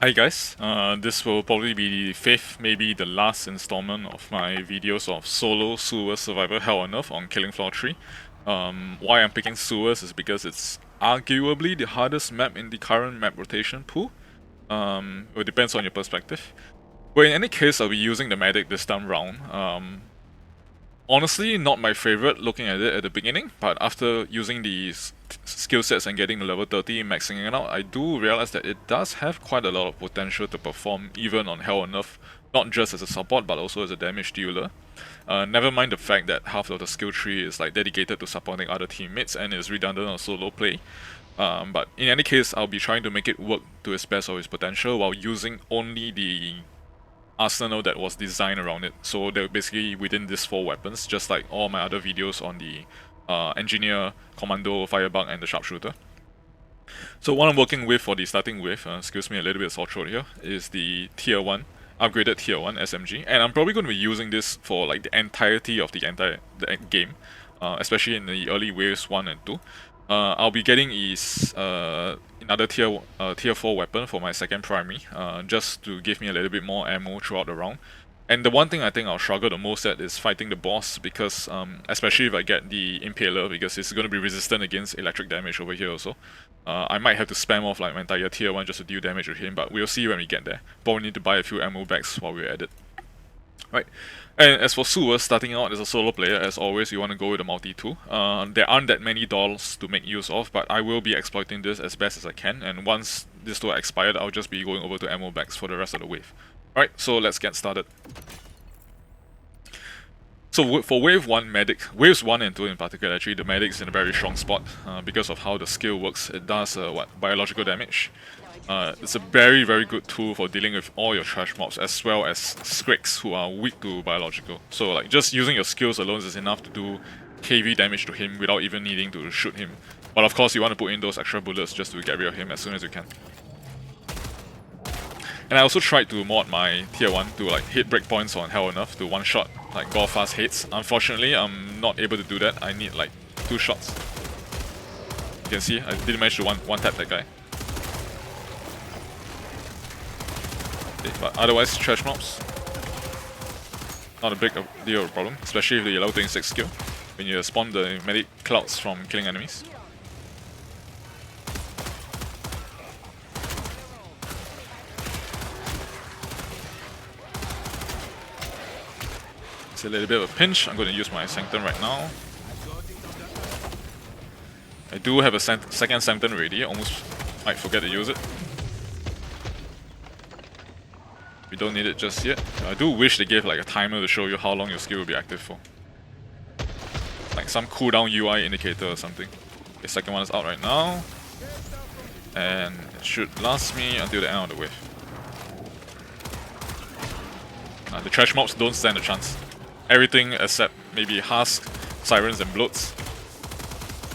Hi guys, this will probably be the fifth, maybe the last installment of my videos of solo Sewers Survivor Hell on Earth on Killing Floor 3. Why I'm picking Sewers is because it's arguably the hardest map in the current map rotation pool. It depends on your perspective. But in any case, I'll be using the medic this time round. Honestly, not my favorite looking at it at the beginning, but after using these skill sets and getting the level 30, maxing it out, I do realize that it does have quite a lot of potential to perform even on Hell on Earth, not just as a support but also as a damage dealer. Never mind the fact that half of the skill tree is like dedicated to supporting other teammates and is redundant on solo play. But in any case, I'll be trying to make it work to its best of its potential while using only the arsenal that was designed around it. So they're basically within these 4 weapons, just like all my other videos on the Engineer, Commando, Firebug, and the Sharpshooter. So what I'm working with for the starting with, excuse me a little bit of sore throat here, is the Tier 1, upgraded Tier 1 SMG, and I'm probably going to be using this for like the entirety of the game, especially in the early waves 1 and 2. I'll be getting is another tier 4 weapon for my second primary, just to give me a little bit more ammo throughout the round. And the one thing I think I'll struggle the most at is fighting the boss, because especially if I get the Impaler, because it's going to be resistant against electric damage over here also. I might have to spam off like my entire tier 1 just to deal damage with him, but we'll see when we get there. Probably need to buy a few ammo bags while we're at it. Right. And as for Sewers, starting out as a solo player, as always, you want to go with a multi-tool. There aren't that many dolls to make use of, but I will be exploiting this as best as I can, and once this tool expired, I'll just be going over to ammo bags for the rest of the wave. Alright, so let's get started. So for wave 1 medic, waves 1 and 2 in particular, actually the medic's in a very strong spot because of how the skill works. It does biological damage. It's a very good tool for dealing with all your trash mobs as well as Skriks who are weak to biological. So like just using your skills alone is enough to do heavy damage to him without even needing to shoot him. But of course you want to put in those extra bullets just to get rid of him as soon as you can. And I also tried to mod my tier 1 to like hit breakpoints on Hell on Earth to one-shot like gore fast hits. Unfortunately, I'm not able to do that. I need like 2 shots. You can see I didn't manage to one-tap that guy. But otherwise, trash mobs, not a big deal of a problem, especially with the level 26 skill, when you spawn the medic clouds from killing enemies. It's a little bit of a pinch. I'm going to use my Sanctum right now. I do have a second Sanctum ready, almost might forget to use it. We don't need it just yet. I do wish they gave like a timer to show you how long your skill will be active for. Like some cooldown UI indicator or something. The second one is out right now. And it should last me until the end of the wave. The trash mobs don't stand a chance. Everything except maybe Husk, Sirens and Bloats.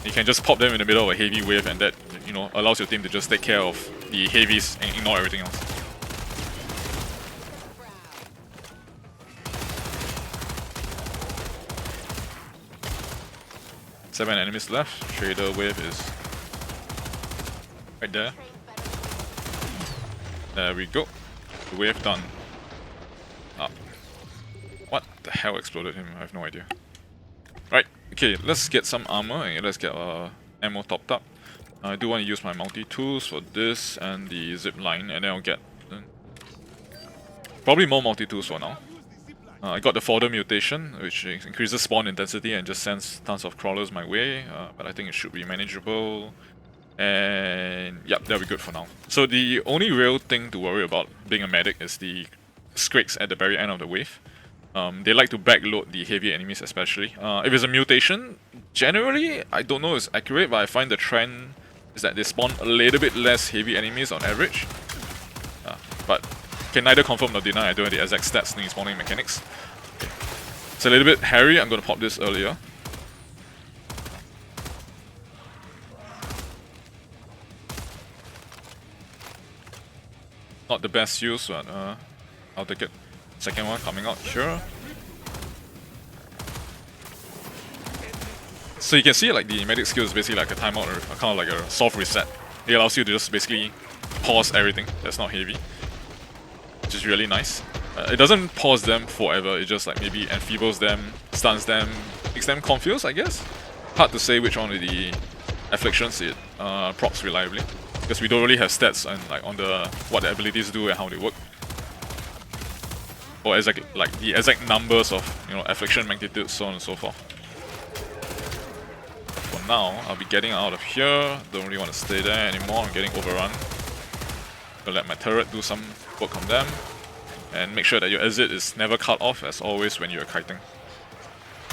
You can just pop them in the middle of a heavy wave, and that, you know, allows your team to just take care of the heavies and ignore everything else. Seven enemies left. Trader wave is right there. There we go. The wave done. Up. What the hell exploded him? I have no idea. Right, okay, let's get some armor and let's get ammo topped up. I do want to use my multi-tools for this and the zip line, and then I'll get probably more multi-tools for now. I got the fodder mutation, which increases spawn intensity and just sends tons of crawlers my way, but I think it should be manageable. And yep, that'll be good for now. So the only real thing to worry about being a medic is the Skriks at the very end of the wave. They like to backload the heavy enemies especially. If it's a mutation, generally, I don't know if it's accurate, but I find the trend is that they spawn a little bit less heavy enemies on average. But can neither confirm nor deny. I don't have the exact stats in spawning mechanics. Okay. It's a little bit hairy. I'm going to pop this earlier. Not the best use, but I'll take it. Second one coming out here. So you can see like the medic skill is basically like a timeout or kind of like a soft reset. It allows you to just basically pause everything that's not heavy. which is really nice. It doesn't pause them forever, it just like maybe enfeebles them, stuns them, makes them confused, I guess. Hard to say which one of the afflictions it procs reliably, because we don't really have stats and like on the what the abilities do and how they work, or exact like the exact numbers of affliction magnitude, so on and so forth. For now, I'll be getting out of here. Don't really want to stay there anymore. I'm getting overrun. I'll let my turret do some work on them, and make sure that your exit is never cut off, as always when you're kiting.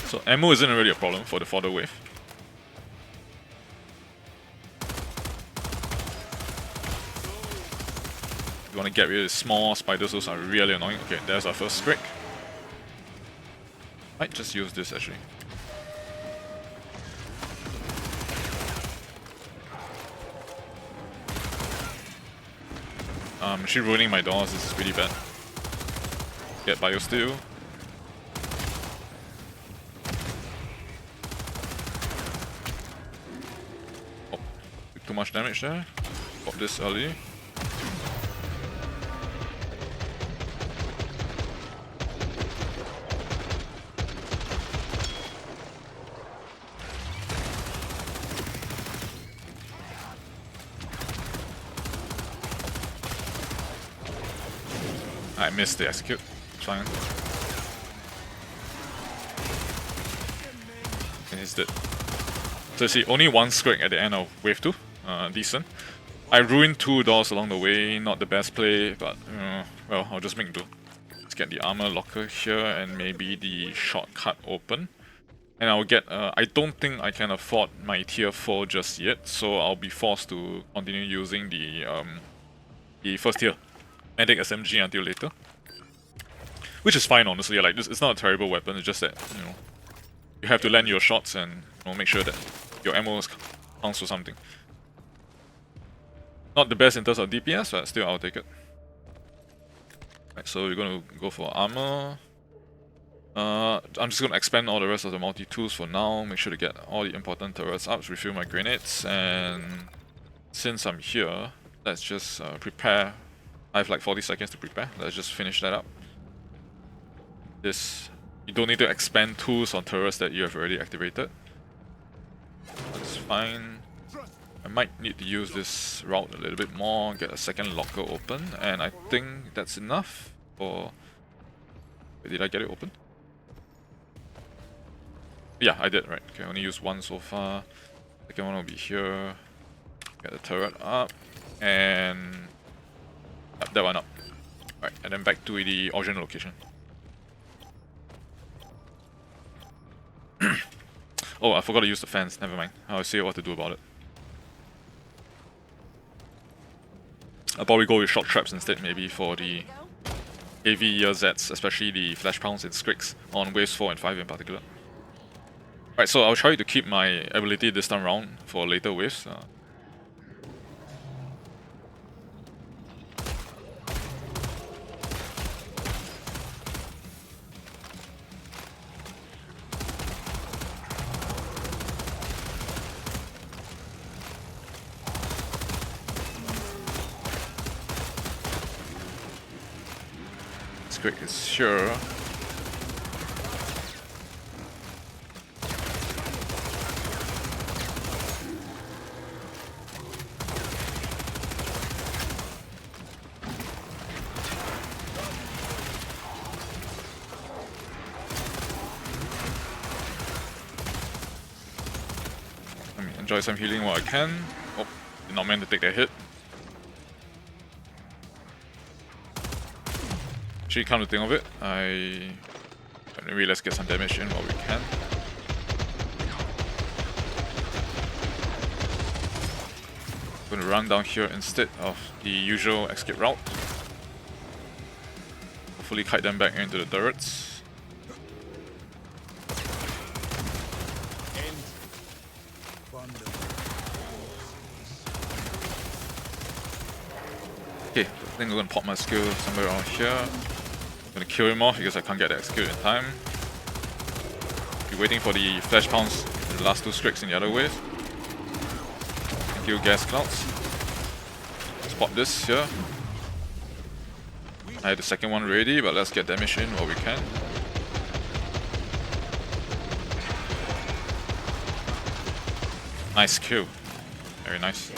So ammo isn't really a problem for the fodder wave. You want to get rid of the small spiders, those are really annoying. Okay, there's our first streak. Might just use this actually. She's ruining my doors, this is really bad. Get biosteel. Oh, took too much damage there. Pop this early. I missed the execute. Fine. And he's dead. So you see, only one scrag at the end of wave 2. Decent. I ruined 2 doors along the way, not the best play, but well, I'll just make do. Let's get the armor locker here and maybe the shortcut open. And I'll get, I don't think I can afford my tier 4 just yet, so I'll be forced to continue using the first tier Medic SMG until later. Which is fine, honestly. Like, it's not a terrible weapon, it's just that, you have to land your shots and make sure that your ammo counts for something. Not the best in terms of DPS, but still I'll take it. Right, so we're gonna go for armor. I'm just gonna expand all the rest of the multi-tools for now, make sure to get all the important turrets up, refill my grenades, and since I'm here, let's just prepare. I have like 40 seconds to prepare, let's just finish that up. This, you don't need to expand tools on turrets that you have already activated. That's fine. I might need to use this route a little bit more, get a second locker open, and I think that's enough for... Wait, did I get it open? Yeah, I did, right. Okay, I only used one so far. Second one will be here. Get the turret up, and that one up. Right, and then back to the original location. Oh, I forgot to use the fans, never mind. I'll see what to do about it. I'll probably go with shock traps instead, maybe, for the heavy Zs, especially the flash pounds and scrigs on waves 4 and 5 in particular. Right, so I'll try to keep my ability this time round for later waves. Scrig is sure. Let me enjoy some healing while I can. Oh, did not meant to take that hit. Actually, come to think of it, maybe let's get some damage in while we can. I'm gonna run down here instead of the usual escape route. Hopefully kite them back into the turrets. Okay, I think I'm gonna pop my skill somewhere around here. I'm gonna kill him off because I can't get the execute in time. Be waiting for the flash pounds, the last 2 scrigs in the other wave. Thank you, gas clouds. Let's pop this here. I had the second one ready, but let's get damage in while we can. Nice kill. Very nice.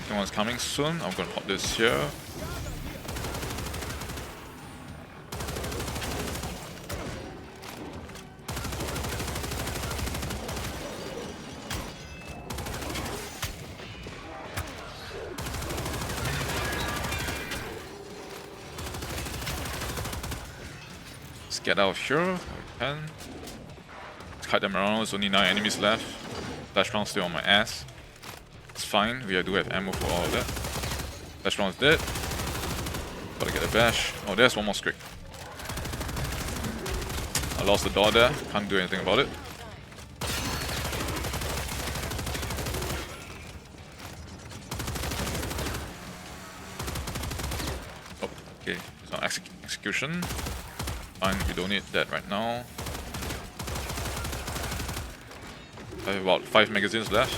Second one's coming soon. I'm gonna pop this here. Let's get out of here if we can. Let's cut them around, there's only 9 enemies left. Flash round still on my ass. It's fine, we do have ammo for all of that. Flash round's dead. Gotta get a bash. Oh, there's one more script. I lost the door there, can't do anything about it. Oh, okay, it's on execution. Fine, we don't need that right now. I have about 5 magazines left.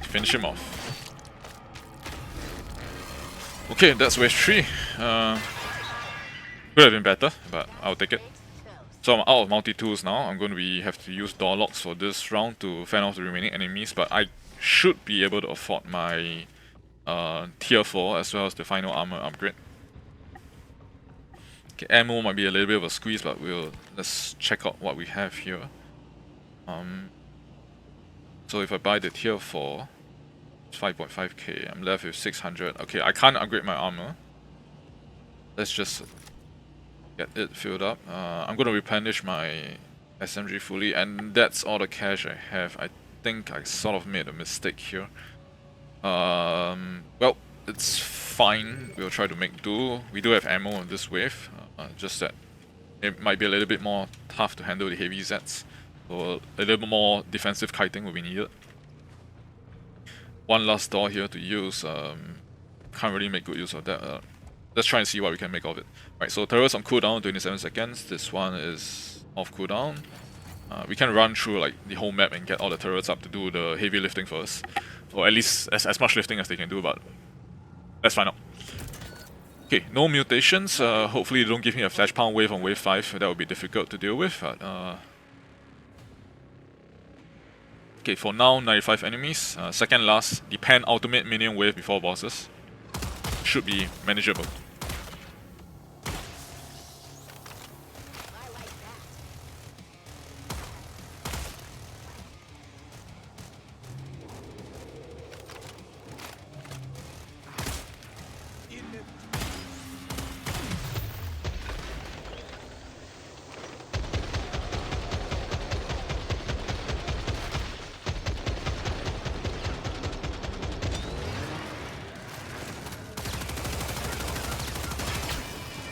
Finish him off. Okay, that's wave 3. Could have been better, but I'll take it. So I'm out of multi-tools now. I'm going to have to use door locks for this round to fend off the remaining enemies, but I should be able to afford my tier 4 as well as the final armor upgrade. Okay, ammo might be a little bit of a squeeze, but let's check out what we have here. So if I buy the tier 4, it's 5.5k. I'm left with 600. Okay, I can't upgrade my armor. Let's just get it filled up. I'm gonna replenish my SMG fully, and that's all the cash I have. I think I sort of made a mistake here. Well, it's fine. We'll try to make do. We do have ammo on this wave, just that it might be a little bit more tough to handle the heavy Zs. So a little bit more defensive kiting will be needed. One last door here to use. Can't really make good use of that. Let's try and see what we can make of it. Right, so turrets on cooldown, 27 seconds. This one is off cooldown. We can run through like the whole map and get all the turrets up to do the heavy lifting first. Or at least as much lifting as they can do, but let's find out. Okay, no mutations. Hopefully they don't give me a flash pound wave on wave 5. That would be difficult to deal with. But, okay, for now, 95 enemies. Second last, the pen ultimate minion wave before bosses. Should be manageable.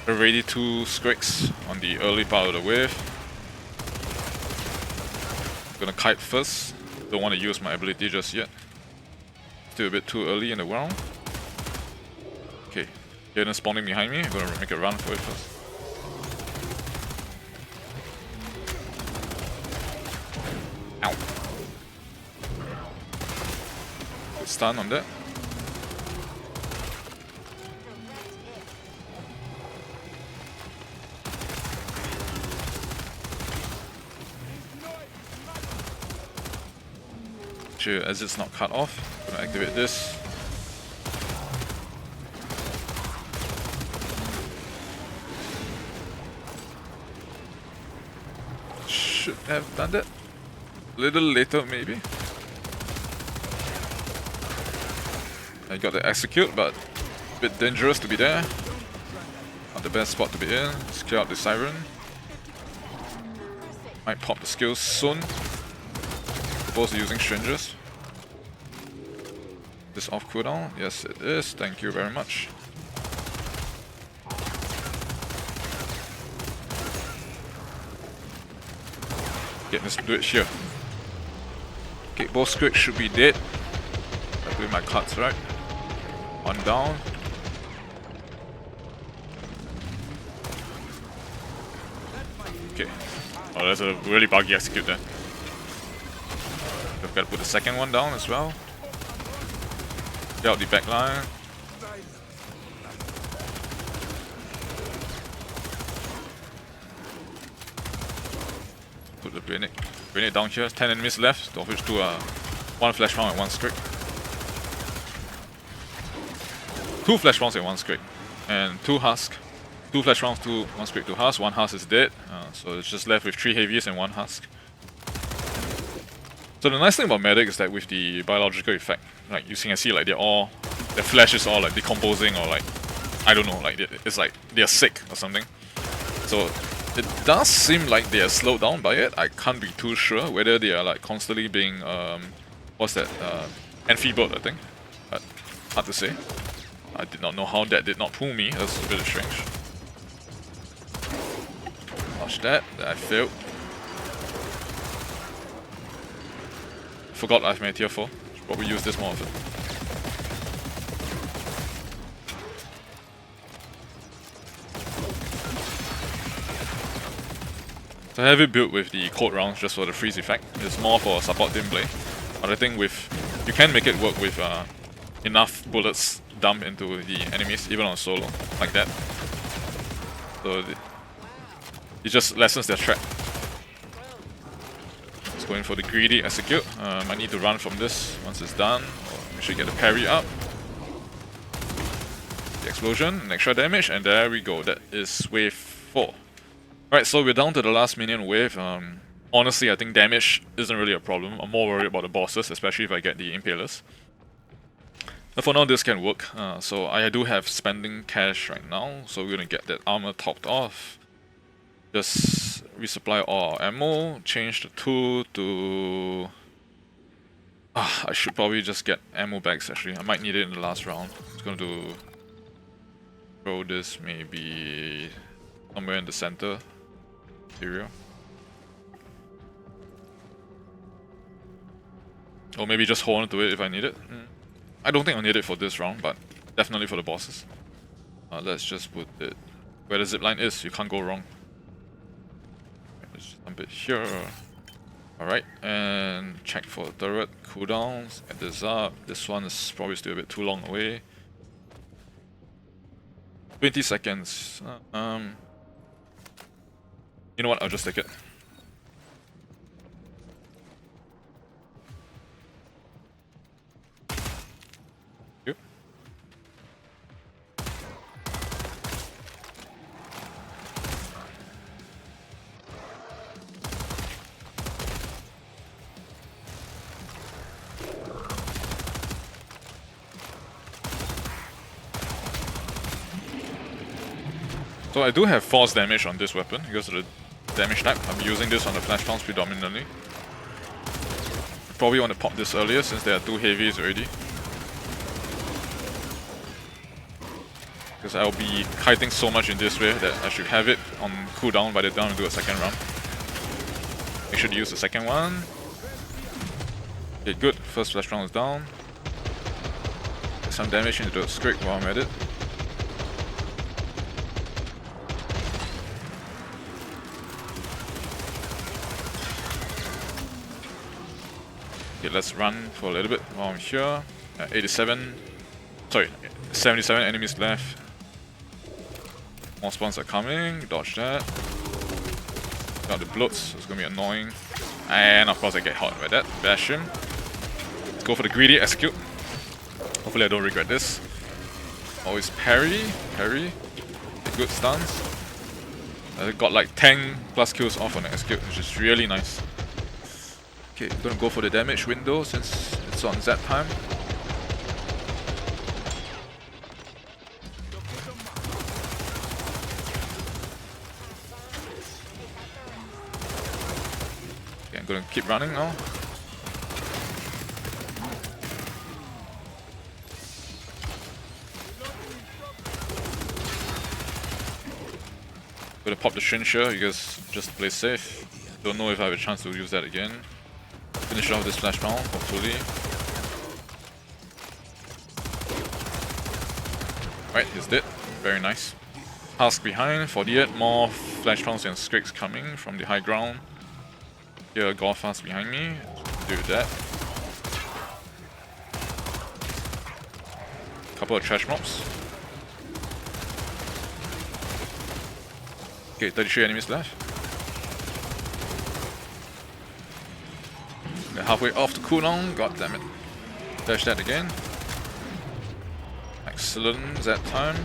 Already 2 Skriks on the early part of the wave. I'm gonna kite first. Don't want to use my ability just yet. Still a bit too early in the round. Okay, Jaden spawning behind me. I'm gonna make a run for it first. Ow. Stun on that. As it's not cut off, I'm gonna activate this. Should have done that a little later, maybe. I got to execute, but a bit dangerous to be there. Not the best spot to be in. Let's clear out the siren. Might pop the skills soon. Opposed to using strangers. This off cooldown? Yes, it is. Thank you very much. Okay, let's do it here. Okay, both Skriks should be dead. I'm doing my cuts right. One down. Okay. Oh, that's a really buggy execute there. We've got to put the second one down as well. Get out the back line. Put the grenade down here. 10 enemies left, of which 2 are 1 flash round and 1 scrape. 2 flash rounds and 1 scrape. And 2 husk. 2 flash rounds, 1 scrape, 2 husk. 1 husk is dead. So it's just left with 3 heavies and 1 husk. So the nice thing about medic is that with the biological effect, like you can see like their flesh is all like decomposing or like, I don't know, like it's like they're sick or something. So it does seem like they are slowed down by it. I can't be too sure whether they are like constantly being enfeebled, I think. But hard to say. I did not know how that did not pull me. That's a bit strange. Watch that. I failed. Forgot I've made tier 4. Should probably use this more often. So I have it built with the cold rounds just for the freeze effect. It's more for support team play. But I think you can make it work with enough bullets dumped into the enemies, even on solo, like that. So it just lessens their threat. Going for the greedy execute. I need to run from this once it's done. We should get the parry up. The explosion, an extra damage, and there we go. That is wave 4. Alright, so we're down to the last minion wave. Honestly, I think damage isn't really a problem. I'm more worried about the bosses, especially if I get the Impalers. But for now, this can work. So I do have spending cash right now, so we're gonna get that armor topped off. Just resupply all our ammo, change the tool to... I should probably just get ammo bags actually. I might need it in the last round. Just gonna throw this maybe somewhere in the center area. Or maybe just hold on to it if I need it. I don't think I'll need it for this round, but definitely for the bosses. Let's just put it where the zipline is. You can't go wrong. Just a bit here. Alright, and check for turret cooldowns. Get this up. This one is probably still a bit too long away. 20 seconds. You know what? I'll just take it. Yep. So I do have force damage on this weapon because of the damage type. I'm using this on the flash rounds predominantly. Probably want to pop this earlier since there are 2 heavies already. Because I'll be kiting so much in this way that I should have it on cooldown by the time I do a second round. Make sure to use the second one. Okay, good. First flash round is down. Get some damage into the script while I'm at it. Okay, let's run for a little bit while I'm here. 77 enemies left. More spawns are coming, dodge that. Got the bloats, so it's gonna be annoying. And of course I get hot by that. Bash him. Let's go for the greedy execute. Hopefully I don't regret this. Always parry. Good stuns. I got like 10 plus kills off on the execute, which is really nice. Okay, I'm gonna go for the damage window since it's on Z time. Okay, I'm gonna keep running now. Gonna pop the Shrinsher, you guys just play safe. Don't know if I have a chance to use that again. Finish off this flash round, hopefully. Alright, he's dead. Very nice. Husk behind, 48, more flashpounds and skrigs coming from the high ground. Here, golf fast behind me. Do that. Couple of trash mobs. Okay, 33 enemies left. They're halfway off the cooldown, god damn it. Dash that again. Excellent that time.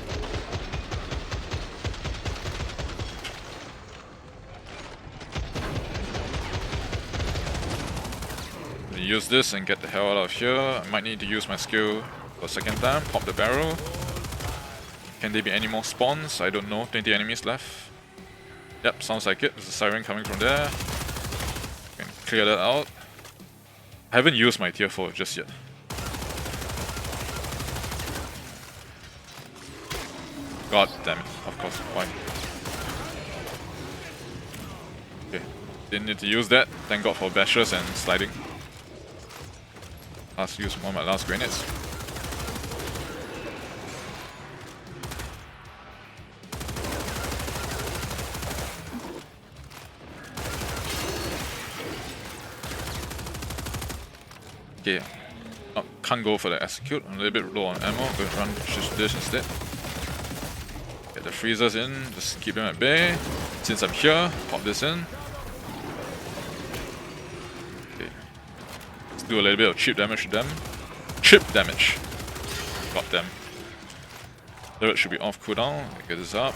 Use this and get the hell out of here. I might need to use my skill for a second time. Pop the barrel. Can there be any more spawns? I don't know. 20 enemies left. Yep, sounds like it. There's a siren coming from there. Can clear that out. I haven't used my tier 4 just yet. God damn it. Of course. Why? Okay. Didn't need to use that. Thank God for bashers and sliding. Last use one of my last grenades. Okay. Oh, can't go for the execute. I'm a little bit low on ammo. Go run just this instead. Get the freezers in. Just keep them at bay. Since I'm here, pop this in. Do a little bit of chip damage to them. Chip damage. Got them. Turret should be off cooldown. Get this up.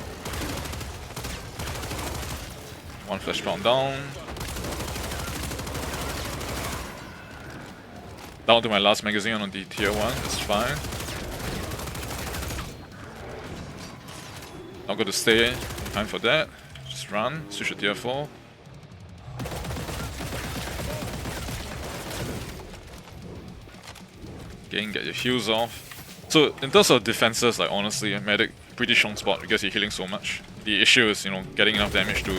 One flashpound down. Down to my last magazine on the tier 1. That's fine. Not going to stay behind for that. Just run. Switch to tier 4. Get your heals off. So in terms of defenses, like honestly, medic pretty strong spot because you're healing so much. The issue is, you know, getting enough damage to,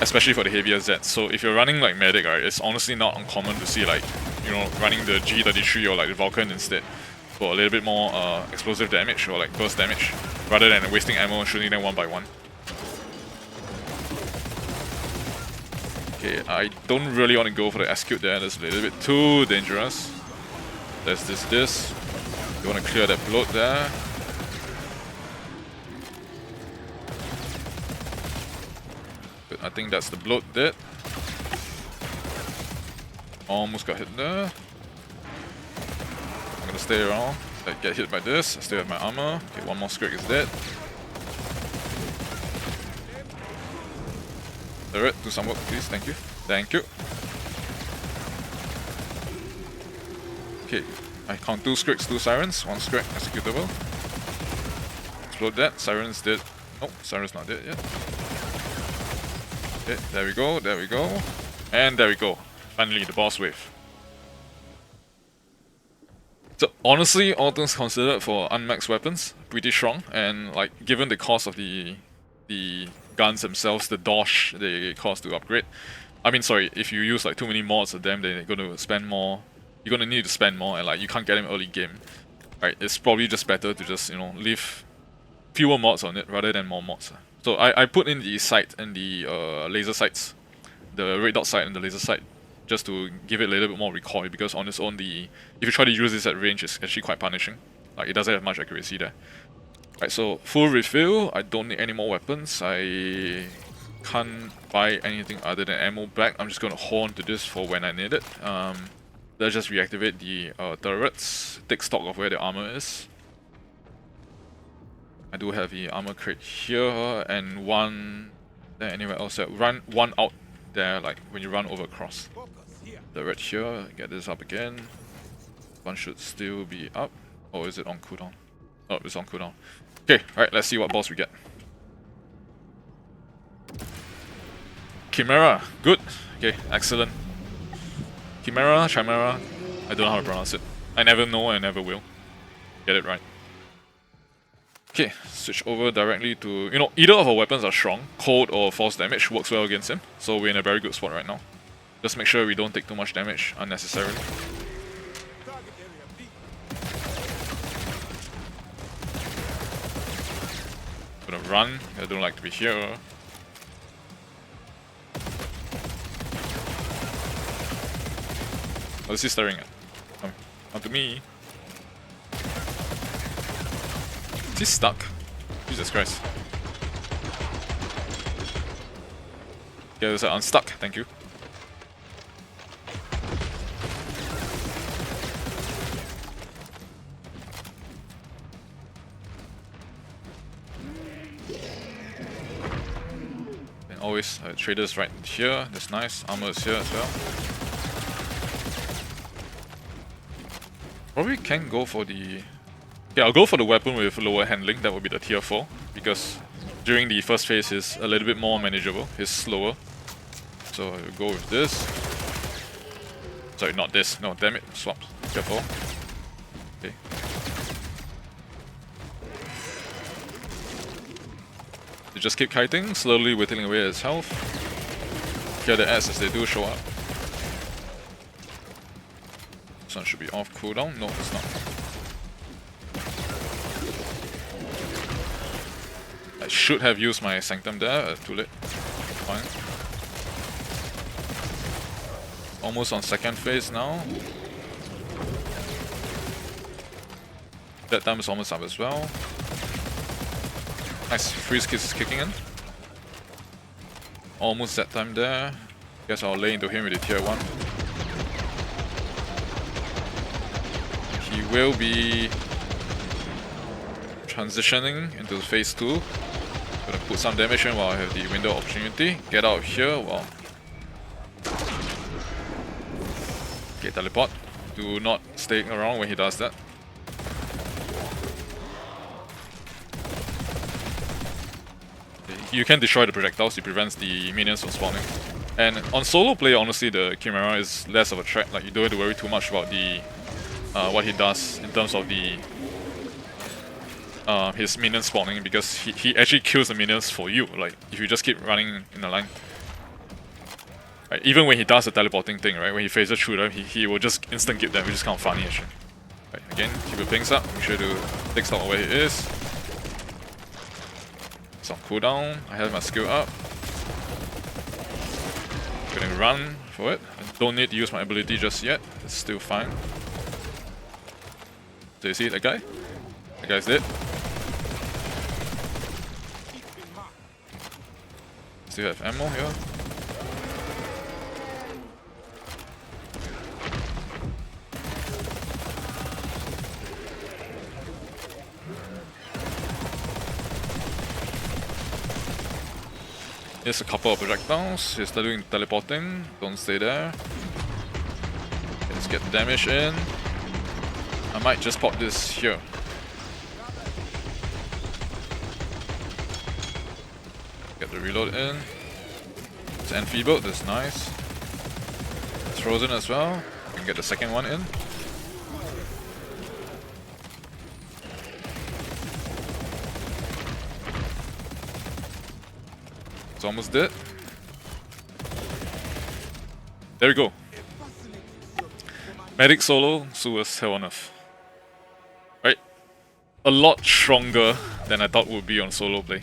especially for the heavier Zs. So if you're running like medic, right, it's honestly not uncommon to see like, you know, running the G33 or like the Vulcan instead for a little bit more explosive damage or like burst damage, rather than wasting ammo and shooting them one by one. Okay, I don't really want to go for the execute there. That's a little bit too dangerous. There's this. You want to clear that bloat there. But I think that's the bloat dead. Almost got hit there. I'm gonna stay around. I get hit by this. I still have my armor. Okay, one more skrig is dead. Turret, do some work please. Thank you. Thank you. Okay, I count 2 skrigs, 2 sirens, 1 skrig executable. Explode that, sirens dead. Oh, siren's not dead yet. Okay, there we go, and there we go. Finally, the boss wave. So honestly, all things considered for unmaxed weapons, pretty strong, and like given the cost of the guns themselves, the dosh they cost to upgrade. I mean, sorry, if you use like too many mods of them, then you're going to spend more. You're gonna need to spend more, and like you can't get them early game. Right? It's probably just better to just, you know, leave fewer mods on it rather than more mods. So I put in the sight and the laser sights, the red dot sight and the laser sight, just to give it a little bit more recoil, because on its own, if you try to use this at range, it's actually quite punishing. Like it doesn't have much accuracy there. Right, so full refill. I don't need any more weapons. I can't buy anything other than ammo back. I'm just gonna hold on to this for when I need it. Let's just reactivate the turrets, take stock of where the armor is. I do have the armor crate here, and one there anywhere else. Run one out there, like when you run over across. Turret here, get this up again. One should still be up. Or is it on cooldown? Oh, it's on cooldown. Okay, alright, let's see what boss we get. Chimera, good. Okay, excellent. Chimera, Chimera, I don't know how to pronounce it. I never know, I never will. Get it right. Okay, switch over directly to, you know, either of our weapons are strong. Cold or force damage works well against him, so we're in a very good spot right now. Just make sure we don't take too much damage unnecessarily. Gonna run. I don't like to be here. What is he staring at? Come to me. Is he stuck? Jesus Christ. Yeah, it's unstuck, thank you. And always traders right here, that's nice. Armor is here as well. Probably can go for the... Yeah, I'll go for the weapon with lower handling, that would be the tier 4. Because during the first phase he's a little bit more manageable, he's slower. So I'll go with this. Sorry, not this, no, damn it, swap. Tier 4. Okay. You just keep kiting, slowly whittling away his health. Get the ads as they do show up. This one should be off cooldown. No, it's not. I should have used my Sanctum there, too late. Fine. Almost on second phase now. That time is almost up as well. Nice, freeze kiss kicking in. Almost that time there. Guess I'll lay into him with the tier 1. He will be transitioning into phase 2. Gonna put some damage in while I have the window of opportunity. Get out of here while... Okay, teleport. Do not stay around when he does that. Okay, you can destroy the projectiles, it prevents the minions from spawning. And on solo play, honestly, the Chimera is less of a threat. Like, you don't have to worry too much about the what he does in terms of the his minion spawning, because he actually kills the minions for you. Like, if you just keep running in a line. Right, even when he does the teleporting thing, right, when he phases through them, he will just instant get them, which is kind of funny actually. Right, again, keep your pings up, make sure to take stock of where he is. It's on cooldown, I have my skill up. Gonna run for it. I don't need to use my ability just yet, it's still fine. So you see that guy? That guy's dead. Still have ammo here. Here's a couple of projectiles. He's still doing teleporting. Don't stay there. Let's get the damage in. I might just pop this here. Get the reload in. It's enfeebled, that's nice. It's frozen as well. We can get the second one in. It's almost dead. There we go. Medic solo, Sewers, hell on earth. Right? A lot stronger than I thought would be on solo play.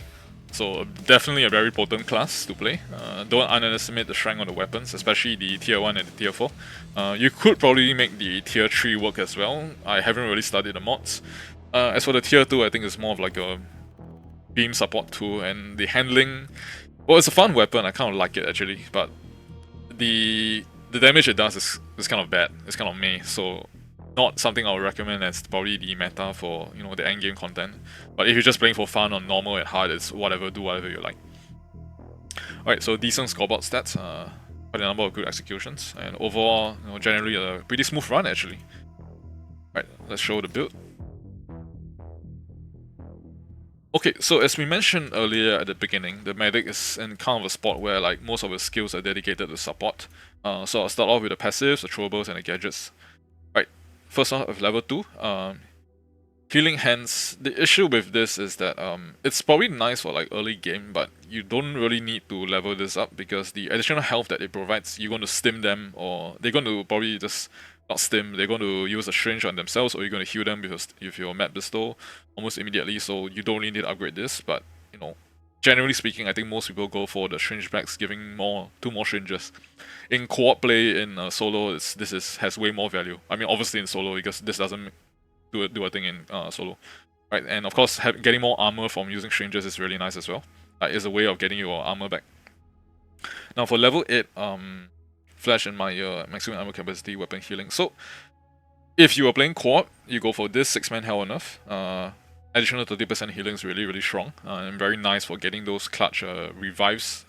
So definitely a very potent class to play. Don't underestimate the strength on the weapons, especially the tier 1 and the tier 4. You could probably make the tier 3 work as well. I haven't really studied the mods. As for the tier 2, I think it's more of like a beam support tool, and the handling... Well, it's a fun weapon, I kind of like it actually, but the damage it does is kind of bad, it's kind of meh, so not something I would recommend as probably the meta for, you know, the end game content. But if you're just playing for fun on normal and hard, it's whatever, do whatever you like. Alright, so decent scoreboard stats, quite a number of good executions, and overall, you know, generally a pretty smooth run actually. Alright, let's show the build. Okay, so as we mentioned earlier at the beginning, the medic is in kind of a spot where like most of his skills are dedicated to support. So I'll start off with the passives, the throwables, and the gadgets. Right, first off with level 2, Healing Hands. The issue with this is that it's probably nice for like early game, but you don't really need to level this up because the additional health that it provides, you're going to stim them, or they're going to probably just not stim, they're going to use a Strange on themselves, or you're going to heal them with your Map Bestow almost immediately, so you don't really need to upgrade this, but generally speaking, I think most people go for the Strange Backs, giving two more Strangers. In co-op play, in solo, has way more value. I mean, obviously in solo, because this doesn't do a thing in solo. Right, and of course, getting more armor from using Strangers is really nice as well. It's a way of getting your armor back. Now for level 8, Flash and my maximum ammo capacity, weapon healing. So, if you are playing co-op, you go for this 6-man Hell on Earth. Additional 30% healing is really, really strong, and very nice for getting those clutch revives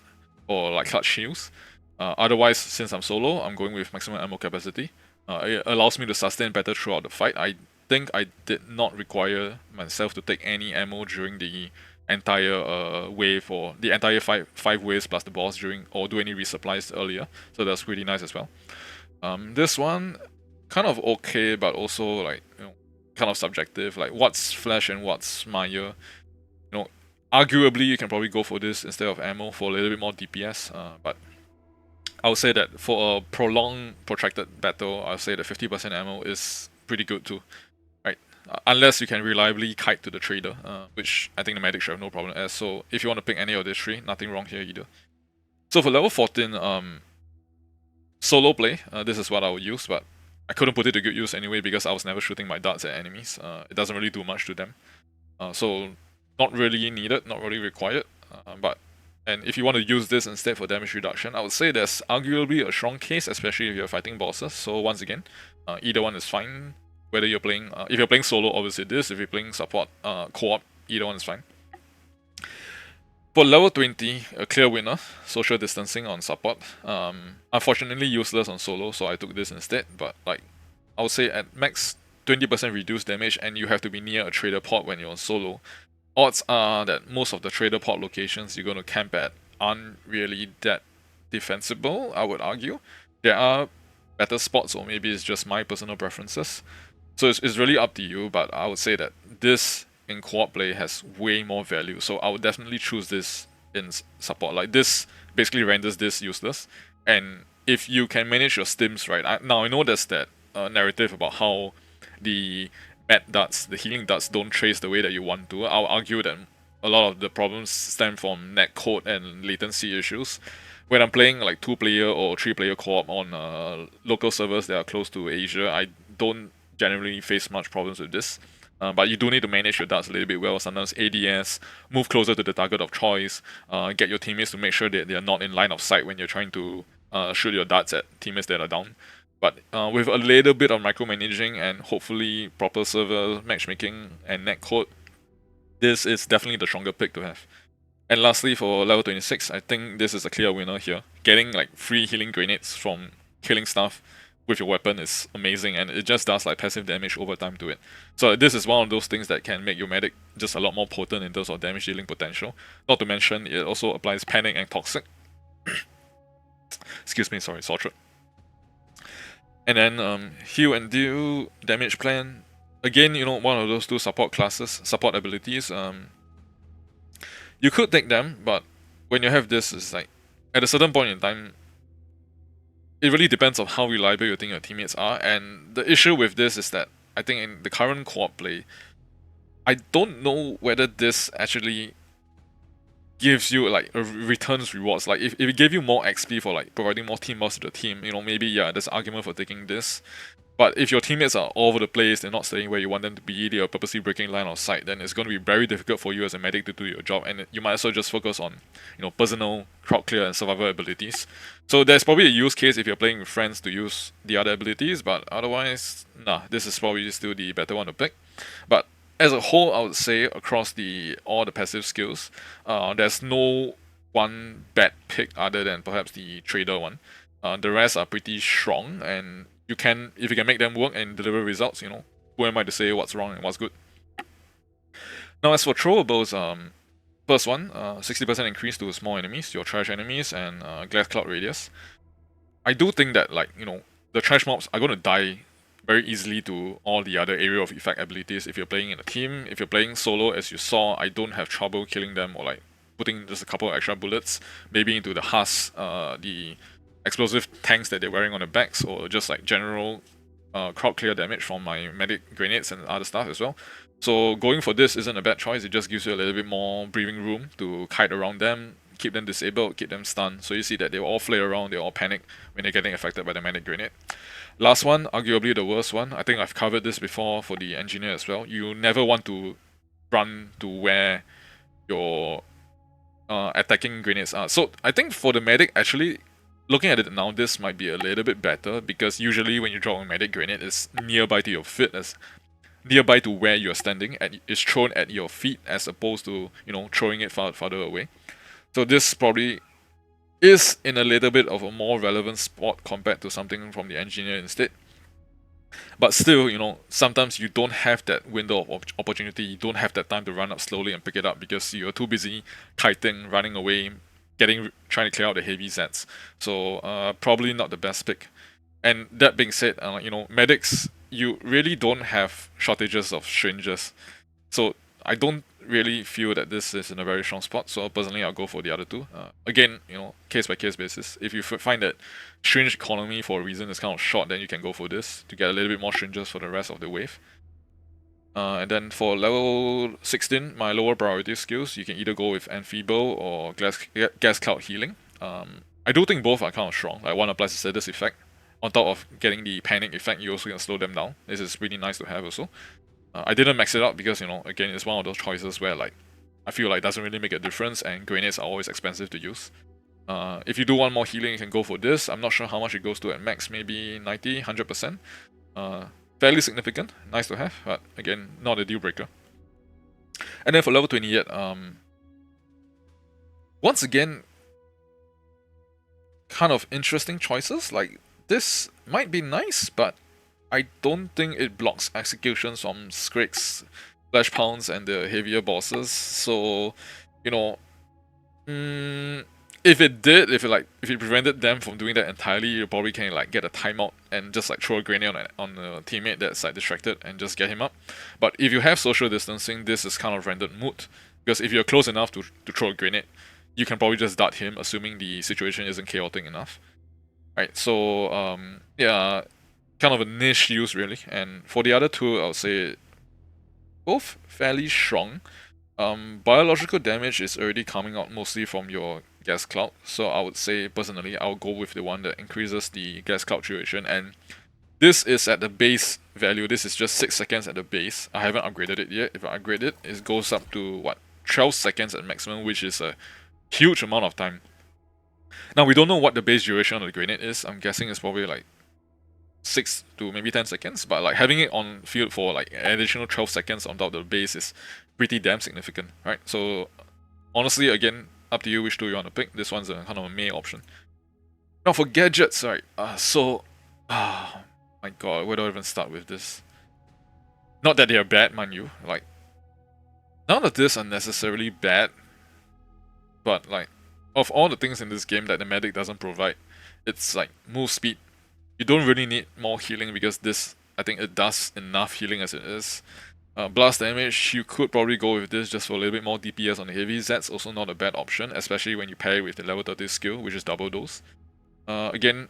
or like clutch heals. Otherwise, since I'm solo, I'm going with maximum ammo capacity. It allows me to sustain better throughout the fight. I think I did not require myself to take any ammo during the entire wave, or the entire five waves plus the boss or do any resupplies earlier. So that's pretty nice as well. This one, kind of okay, but also like kind of subjective. Like what's Flash and what's Maya? Arguably you can probably go for this instead of ammo for a little bit more DPS. But I would say that for a prolonged, protracted battle, I'll say that 50% ammo is pretty good too. Right? Unless you can reliably kite to the trader, which I think the medic should have no problem as. So if you want to pick any of these three, nothing wrong here either. So for level 14, solo play, this is what I would use, but I couldn't put it to good use anyway because I was never shooting my darts at enemies. It doesn't really do much to them. So not really needed, not really required. And if you want to use this instead for damage reduction, I would say there's arguably a strong case, especially if you're fighting bosses. So once again, either one is fine. Whether you're playing, if you're playing solo, obviously this. If you're playing support, co-op, either one is fine. For level 20, a clear winner, social distancing on support. Unfortunately useless on solo, so I took this instead. But like, I would say at max 20% reduced damage, and you have to be near a trader port when you're on solo. Odds are that most of the trader port locations you're going to camp at aren't really that defensible, I would argue. There are better spots, or maybe it's just my personal preferences. So it's really up to you, but I would say that this in co-op play has way more value. So I would definitely choose this in support. Like this basically renders this useless. And if you can manage your stims right, now I know there's that narrative about how the bad darts, the healing darts don't trace the way that you want to. I'll argue that a lot of the problems stem from netcode and latency issues. When I'm playing like 2-player or 3-player co-op on local servers that are close to Asia, I don't generally face much problems with this. But you do need to manage your darts a little bit well. Sometimes ADS, move closer to the target of choice, get your teammates to make sure that they are not in line of sight when you're trying to shoot your darts at teammates that are down. But with a little bit of micromanaging and hopefully proper server matchmaking and netcode, this is definitely the stronger pick to have. And lastly, for level 26, I think this is a clear winner here. Getting like free healing grenades from killing stuff with your weapon is amazing, and it just does like passive damage over time to it. So this is one of those things that can make your medic just a lot more potent in terms of damage dealing potential. Not to mention, it also applies panic and toxic. Excuse me, sorry, sore throat. And then heal and deal, damage plan. Again, one of those two support classes, support abilities. You could take them, but when you have this, it's like at a certain point in time, it really depends on how reliable you think your teammates are. And the issue with this is that I think in the current co-op play, I don't know whether this actually gives you like returns rewards. Like if it gave you more XP for like providing more team buffs to the team, maybe yeah, there's an argument for taking this. But if your teammates are all over the place, they're not staying where you want them to be, they are purposely breaking line of sight, then it's going to be very difficult for you as a medic to do your job, and you might as well just focus on, personal crowd clear and survival abilities. So there's probably a use case if you're playing with friends to use the other abilities, but otherwise, nah, this is probably still the better one to pick. But as a whole, I would say across all the passive skills, there's no one bad pick other than perhaps the trader one. The rest are pretty strong, and if you can make them work and deliver results, who am I to say what's wrong and what's good? Now, as for throwables, first one, 60% increase to small enemies, your trash enemies, and glass cloud radius. I do think that, the trash mobs are going to die very easily to all the other area of effect abilities if you're playing in a team. If you're playing solo, as you saw, I don't have trouble killing them or putting just a couple of extra bullets, maybe into the husk, the explosive tanks that they're wearing on their backs, or just general crowd clear damage from my medic grenades and other stuff as well. So going for this isn't a bad choice. It just gives you a little bit more breathing room to kite around them, keep them disabled, keep them stunned. So you see that they all flare around, they all panic when they're getting affected by the medic grenade. Last one, arguably the worst one. I think I've covered this before for the engineer as well. You never want to run to where your attacking grenades are. So I think for the medic, actually, looking at it now, this might be a little bit better because usually when you drop a medic grenade, it's nearby to your feet, as nearby to where you're standing, and it's thrown at your feet as opposed to throwing it farther away. So this probably is in a little bit of a more relevant spot compared to something from the engineer instead. But still, sometimes you don't have that window of opportunity. You don't have that time to run up slowly and pick it up because you're too busy kiting, running away, trying to clear out the heavy sets. So probably not the best pick. And that being said, medics, you really don't have shortages of strangers. So I don't really feel that this is in a very strong spot. So personally, I'll go for the other two. Again, case by case basis. If you find that strange economy for a reason is kind of short, then you can go for this to get a little bit more strangers for the rest of the wave. And then for level 16, my lower priority skills, you can either go with Enfeeble or Gas Cloud Healing. I do think both are kind of strong. Like one applies a status effect. On top of getting the panic effect, you also can slow them down. This is really nice to have also. I didn't max it out because, again, it's one of those choices where like I feel like it doesn't really make a difference and grenades are always expensive to use. If you do want more healing, you can go for this. I'm not sure how much it goes to at max, maybe 90, 100%. Fairly significant, nice to have, but again, not a deal breaker. And then for level 28, once again, kind of interesting choices. Like this might be nice, but I don't think it blocks executions from Skrigs, Flash Pounds, and the heavier bosses. So, if it did, if it prevented them from doing that entirely, you probably can like get a timeout and just like throw a grenade on a teammate that's like distracted and just get him up. But if you have social distancing, this is kind of rendered moot because if you're close enough to throw a grenade, you can probably just dart him, assuming the situation isn't chaotic enough. Right, so yeah, kind of a niche use really. And for the other two, I would say both fairly strong. Biological damage is already coming out mostly from your gas cloud, so I would say personally I'll go with the one that increases the gas cloud duration, and this is at the base value. This is just 6 seconds at the base. I haven't upgraded it yet. If I upgrade it, it goes up to what, 12 seconds at maximum, which is a huge amount of time. Now we don't know what the base duration of the grenade is. I'm guessing it's probably like 6 to maybe 10 seconds, but like having it on field for like an additional 12 seconds on top of the base is pretty damn significant, right? So honestly, again, up to you which two you want to pick. This one's a kind of a May option. Now for gadgets, right? My god, where do I even start with this? Not that they are bad, mind you. Like, none of this are necessarily bad, but like, of all the things in this game that the medic doesn't provide, it's like move speed. You don't really need more healing because this, I think it does enough healing as it is. Blast damage, you could probably go with this just for a little bit more DPS on the heavy Zs, also not a bad option, especially when you pair it with the level 30 skill, which is double dose. Again,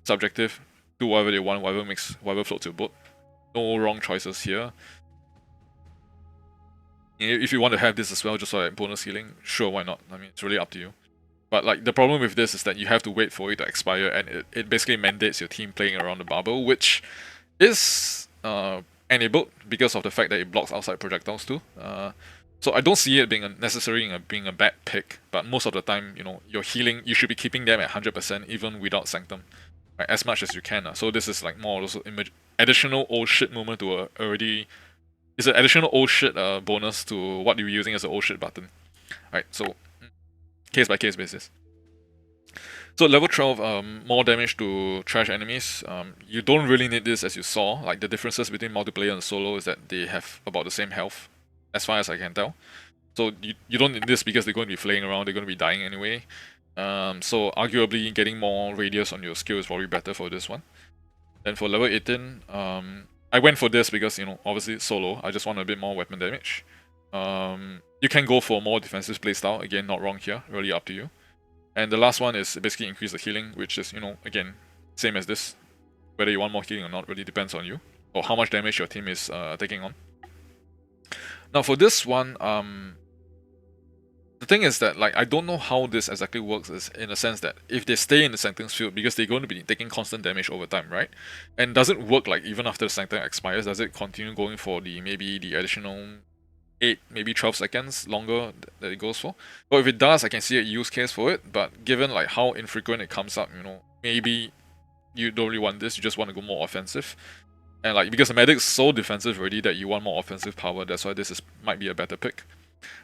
subjective, do whatever they want, whatever floats your boat. No wrong choices here. If you want to have this as well, just for like bonus healing, sure, why not? I mean, it's really up to you. But like the problem with this is that you have to wait for it to expire, and it basically mandates your team playing around the bubble, which is enabled because of the fact that it blocks outside projectiles too. So I don't see it being necessarily being a bad pick, but most of the time, your healing, you should be keeping them at 100% even without Sanctum, right, as much as you can. So this is like more also additional oh shit moment to it's an additional oh shit bonus to what you're using as an oh shit button. Right, so case by case basis. So level 12, more damage to trash enemies. You don't really need this, as you saw. Like the differences between multiplayer and solo is that they have about the same health, as far as I can tell. So you don't need this because they're going to be flaying around, they're going to be dying anyway. So arguably getting more radius on your skill is probably better for this one. Then for level 18, I went for this because, obviously solo, I just want a bit more weapon damage. You can go for more defensive playstyle, again, not wrong here, really up to you. And the last one is basically increase the healing, which is, again, same as this. Whether you want more healing or not really depends on you, or how much damage your team is taking on. Now for this one, the thing is that like I don't know how this exactly works, is in the sense that if they stay in the Sanctum's field, because they're going to be taking constant damage over time, right? And does it work like even after the Sanctum expires? Does it continue going for the maybe the additional 8, maybe 12 seconds longer that it goes for? Well, if it does, I can see a use case for it, but given like how infrequent it comes up, you know, maybe you don't really want this, you just want to go more offensive. And like, because the medic's so defensive already that you want more offensive power, that's why this might be a better pick.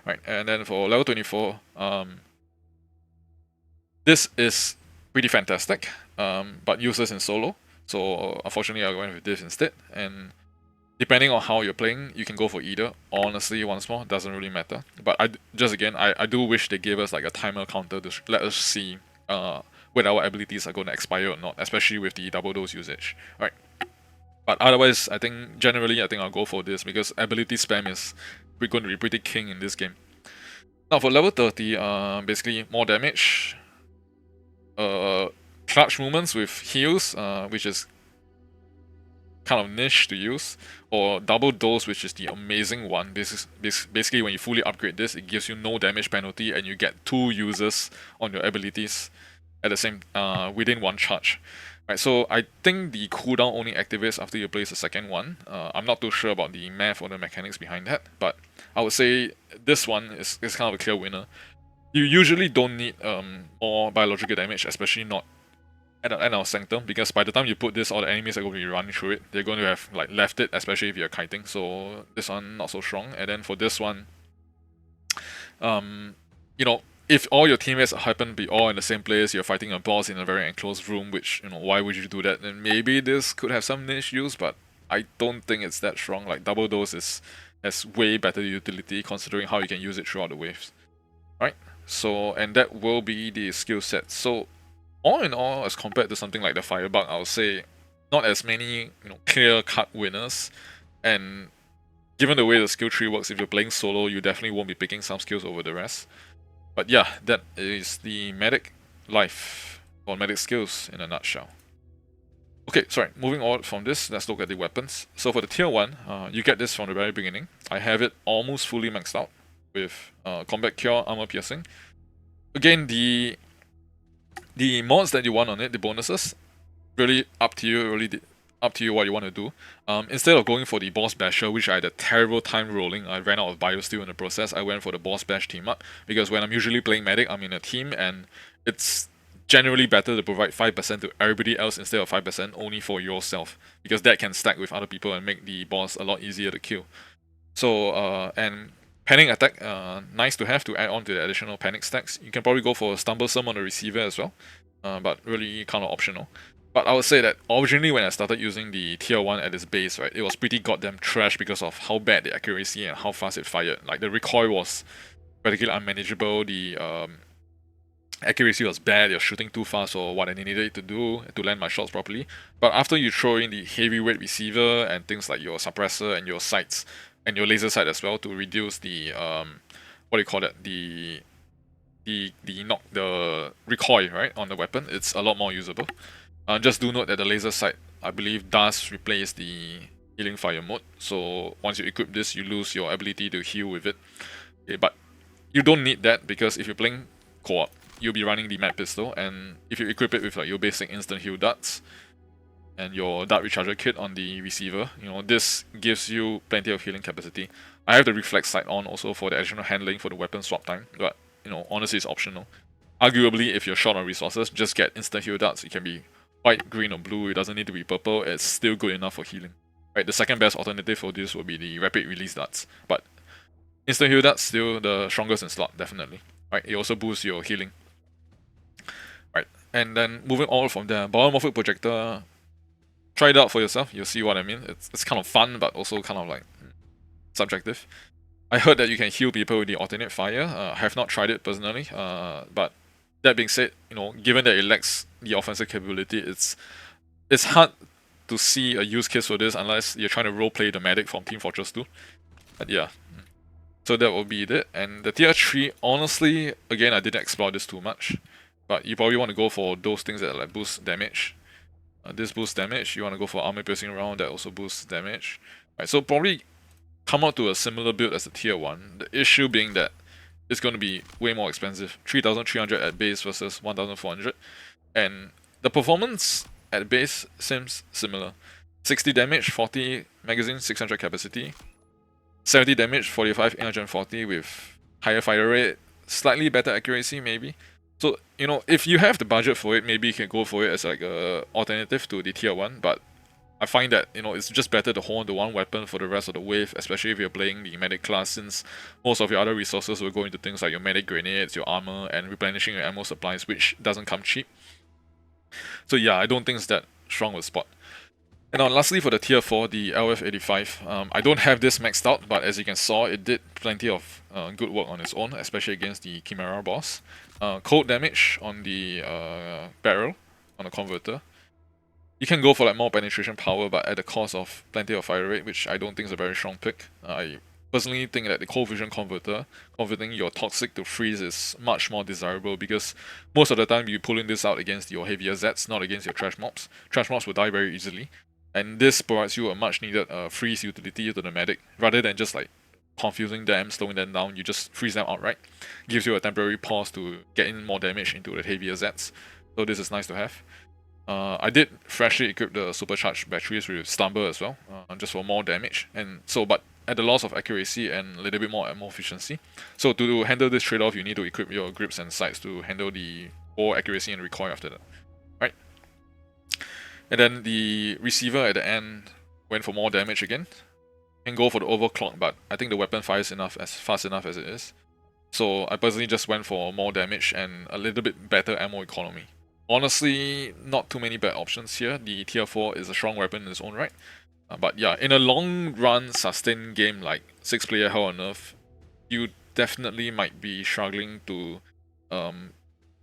Right, and then for level 24, this is pretty fantastic, but useless in solo. So unfortunately, I went with this instead. And depending on how you're playing, you can go for either. Honestly, once more, doesn't really matter. But I do wish they gave us like a timer counter to let us see whether our abilities are going to expire or not, especially with the double dose usage. Right. But otherwise, I think I'll go for this because ability spam is going to be pretty king in this game. Now for level 30, basically more damage, clutch movements with heals, which is kind of niche to use, or double dose, which is the amazing one. This is basically when you fully upgrade this, it gives you no damage penalty and you get 2 uses on your abilities at the same within one charge. Right, so I think the cooldown only activates after you place the second one. I'm not too sure about the math or the mechanics behind that, but I would say this one is kind of a clear winner. You usually don't need more biological damage, especially not at the end of Sanctum, because by the time you put this, all the enemies are going to be running through it. They're going to have like left it, especially if you're kiting. So this one not so strong. And then for this one, you know, if all your teammates happen to be all in the same place, you're fighting a boss in a very enclosed room, which, you know, why would you do that? Then maybe this could have some niche use, but I don't think it's that strong. Like double dose has way better utility considering how you can use it throughout the waves. Right? So, and that will be the skill set. So all in all, as compared to something like the Firebug, I would say not as many, you know, clear-cut winners. And given the way the skill tree works, if you're playing solo, you definitely won't be picking some skills over the rest. But yeah, that is the medic life, or medic skills in a nutshell. Okay, sorry, moving on from this, let's look at the weapons. So for the tier 1, you get this from the very beginning. I have it almost fully maxed out with Combat Cure, Armor Piercing. Again, the mods that you want on it, the bonuses, really up to you, up to you what you want to do. Instead of going for the Boss Basher, which I had a terrible time rolling, I ran out of Biosteel in the process, I went for the Boss Bash team up, because when I'm usually playing Medic, I'm in a team, and it's generally better to provide 5% to everybody else instead of 5% only for yourself, because that can stack with other people and make the boss a lot easier to kill. So, and Panic Attack, nice to have to add on to the additional panic stacks. You can probably go for Stumblesome on the receiver as well, but really kind of optional. But I would say that originally when I started using the tier 1 at its base, right, it was pretty goddamn trash because of how bad the accuracy and how fast it fired. Like the recoil was practically unmanageable, the accuracy was bad, you're shooting too fast for what I needed it to do to land my shots properly. But after you throw in the heavyweight receiver and things like your suppressor and your sights, and your laser sight as well to reduce the what do you call that, the recoil, right, on the weapon, it's a lot more usable. Just do note that the laser sight, I believe, does replace the healing fire mode. So once you equip this, you lose your ability to heal with it. Okay, but you don't need that because if you're playing co-op, you'll be running the Mad Pistol, and if you equip it with like your basic instant heal darts and your dart recharger kit on the receiver, you know, this gives you plenty of healing capacity. I have the reflex sight on also for the additional handling for the weapon swap time, but you know, honestly, it's optional. Arguably, if you're short on resources, just get instant heal darts. It can be white, green, or blue. It doesn't need to be purple. It's still good enough for healing. Right, the second best alternative for this would be the rapid release darts, but instant heal darts still the strongest in slot, definitely. Right, it also boosts your healing. Right, and then moving on from there, Biomorphic Projector. Try it out for yourself. You'll see what I mean. It's kind of fun, but also kind of like subjective. I heard that you can heal people with the alternate fire. I have not tried it personally, but that being said, you know, given that it lacks the offensive capability, it's hard to see a use case for this unless you're trying to roleplay the medic from Team Fortress 2. But yeah, so that will be it. And the tier 3, honestly, again, I didn't explore this too much, but you probably want to go for those things that like boost damage. This boosts damage. You want to go for armor piercing round, that also boosts damage. Right, so probably come out to a similar build as the tier 1. The issue being that it's going to be way more expensive. 3,300 at base versus 1,400. And the performance at base seems similar. 60 damage, 40 magazine, 600 capacity. 70 damage, 45, 840 with higher fire rate, slightly better accuracy maybe. So, you know, if you have the budget for it, maybe you can go for it as like a alternative to the tier 1, but I find that, you know, it's just better to hold on to one weapon for the rest of the wave, especially if you're playing the medic class, since most of your other resources will go into things like your medic grenades, your armor, and replenishing your ammo supplies, which doesn't come cheap. So yeah, I don't think it's that strong of a spot. And now lastly for the tier 4, the LF85, I don't have this maxed out, but as you can saw, it did plenty of good work on its own, especially against the Chimera boss. Cold damage on the barrel, on the converter. You can go for like more penetration power, but at the cost of plenty of fire rate, which I don't think is a very strong pick. I personally think that the cold vision converter, converting your toxic to freeze, is much more desirable, because most of the time you're pulling this out against your heavier Zs, not against your trash mobs. Trash mobs will die very easily, and this provides you a much needed freeze utility to the medic, rather than just like confusing them, slowing them down. You just freeze them outright. Gives you a temporary pause to get in more damage into the heavier Zs, so this is nice to have. I did freshly equip the supercharged batteries with Slumber as well, just for more damage, and so but at the loss of accuracy and a little bit more ammo efficiency. So to handle this trade-off, you need to equip your grips and sights to handle the more accuracy and recoil after that. Right. And then the receiver at the end went for more damage again. Can go for the overclock, but I think the weapon fires fast enough as it is. So I personally just went for more damage and a little bit better ammo economy. Honestly, not too many bad options here. The tier 4 is a strong weapon in its own right. But yeah, in a long run sustained game like 6-player Hell on Earth, you definitely might be struggling to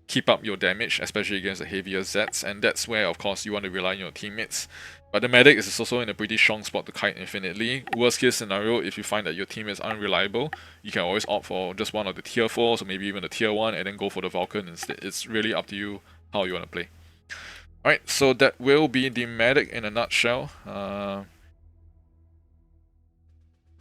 keep up your damage, especially against the heavier Zs, and that's where of course you want to rely on your teammates. But the medic is also in a pretty strong spot to kite infinitely. Worst case scenario, if you find that your team is unreliable, you can always opt for just one of the tier 4s or maybe even the tier 1 and then go for the Vulcan instead. It's really up to you how you want to play. Alright, so that will be the medic in a nutshell.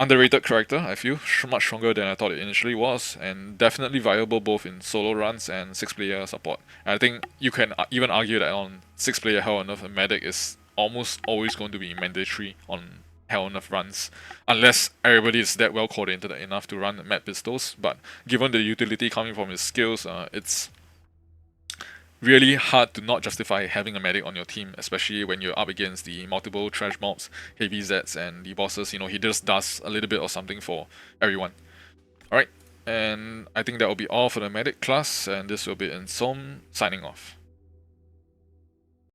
Underrated character, I feel, much stronger than I thought it initially was, and definitely viable both in solo runs and 6-player support. And I think you can even argue that on 6-player Hell on Earth, a medic is almost always going to be mandatory on Hell on Earth runs, unless everybody is that well coordinated enough to run med pistols. But given the utility coming from his skills, it's really hard to not justify having a medic on your team, especially when you're up against the multiple trash mobs, heavy Zs, and the bosses. You know, he just does a little bit of something for everyone. Alright, and I think that will be all for the medic class, and this will be Insom signing off.